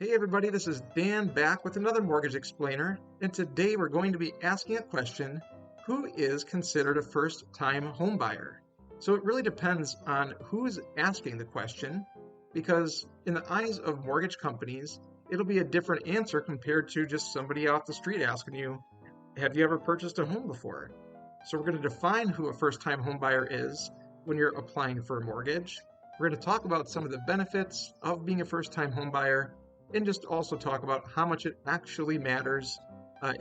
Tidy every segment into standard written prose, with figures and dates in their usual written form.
Hey everybody, this is Dan back with another mortgage explainer, and today we're going to be asking a question: who is considered a first-time home buyer? So it really depends on who's asking the question, because in the eyes of mortgage companies, it'll be a different answer compared to just somebody off the street asking you, have you ever purchased a home before? So we're going to define who a first-time home buyer is when you're applying for a mortgage. We're going to talk about some of the benefits of being a first-time home buyer and just also talk about how much it actually matters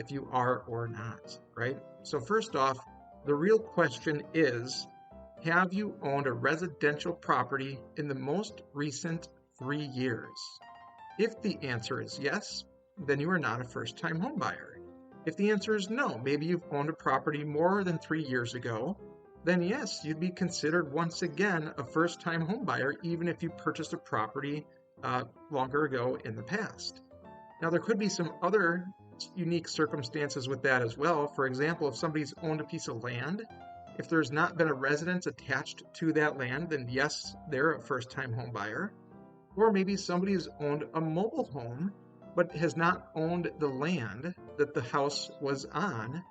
if you are or not, right? So first off, the real question is, have you owned a residential property in the most recent 3 years? If the answer is yes, then you are not a first-time home buyer. If the answer is no, maybe you've owned a property more than 3 years ago, then yes, you'd be considered once again a first-time home buyer, even if you purchased a property longer ago in the past. Now, there could be some other unique circumstances with that as well. For example, if somebody's owned a piece of land, if there's not been a residence attached to that land, then yes, they're a first-time home buyer. Or maybe somebody's owned a mobile home, but has not owned the land that the house was on.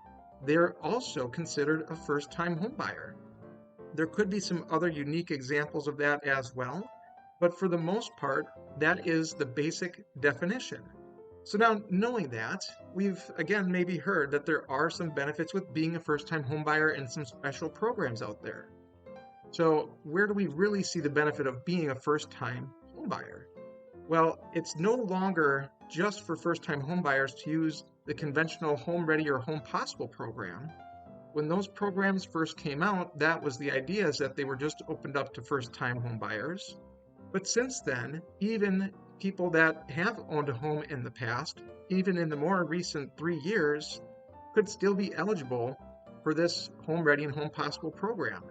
They're also considered a first-time home buyer. There could be some other unique examples of that as well, but for the most part, that is the basic definition. So now, knowing that, we've again maybe heard that there are some benefits with being a first-time home buyer and some special programs out there. So where do we really see the benefit of being a first-time home buyer? Well, it's no longer just for first-time home buyers to use the conventional Home Ready or Home Possible program. When those programs first came out, that was the idea, is that they were just opened up to first-time home buyers. But since then, even people that have owned a home in the past, even in the more recent 3 years, could still be eligible for this Home Ready and Home Possible program,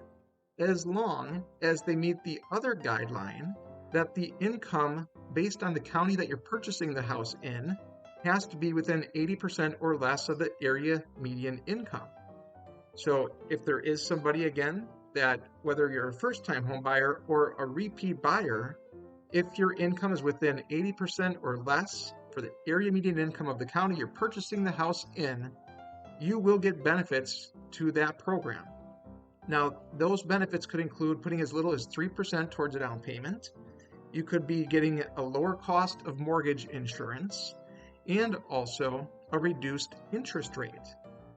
as long as they meet the other guideline that the income based on the county that you're purchasing the house in has to be within 80% or less of the area median income. So if there is somebody, again, that whether you're a first-time home buyer or a repeat buyer, if your income is within 80% or less for the area median income of the county you're purchasing the house in, you will get benefits to that program. Now, those benefits could include putting as little as 3% towards a down payment. You could be getting a lower cost of mortgage insurance and also a reduced interest rate.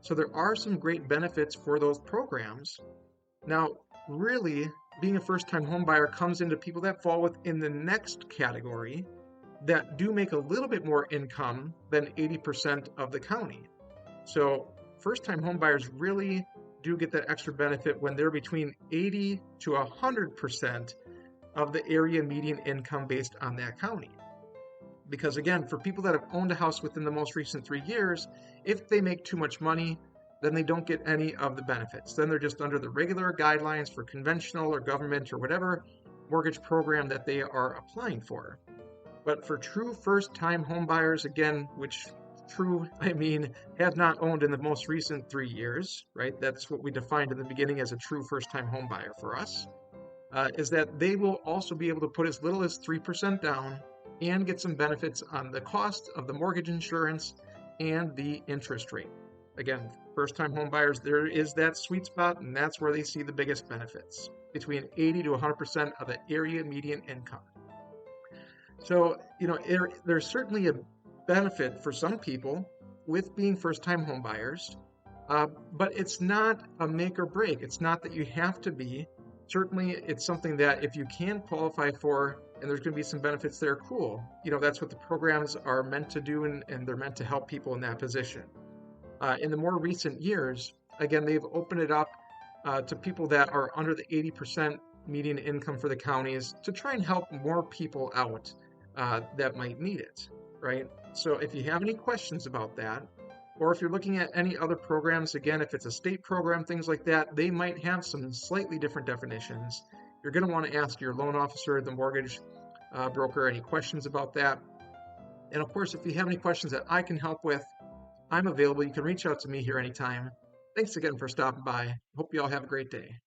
So there are some great benefits for those programs. Now, really, being a first-time home buyer comes into people that fall within the next category that do make a little bit more income than 80% of the county. So first-time home buyers really do get that extra benefit when they're between 80 to 100% of the area median income based on that county. Because again, for people that have owned a house within the most recent 3 years, if they make too much money, then they don't get any of the benefits. Then they're just under the regular guidelines for conventional or government or whatever mortgage program that they are applying for. But for true first-time home buyers, again, which true, I mean, have not owned in the most recent 3 years, right? That's what we defined in the beginning as a true first-time home buyer for us, is that they will also be able to put as little as 3% down and get some benefits on the cost of the mortgage insurance and the interest rate. Again, first-time home buyers, there is that sweet spot, and that's where they see the biggest benefits, between 80 to 100% of the area median income. So, there's certainly a benefit for some people with being first-time home buyers, but it's not a make or break. It's not that you have to be. Certainly, it's something that if you can qualify for, and there's going to be some benefits there, cool. That's what the programs are meant to do, and they're meant to help people in that position. In the more recent years, again, they've opened it up to people that are under the 80% median income for the counties to try and help more people out that might need it, right? So if you have any questions about that, or if you're looking at any other programs, again, if it's a state program, things like that, they might have some slightly different definitions. You're going to want to ask your loan officer, the mortgage broker, any questions about that. And of course, if you have any questions that I can help with, I'm available. You can reach out to me here anytime. Thanks again for stopping by. Hope you all have a great day.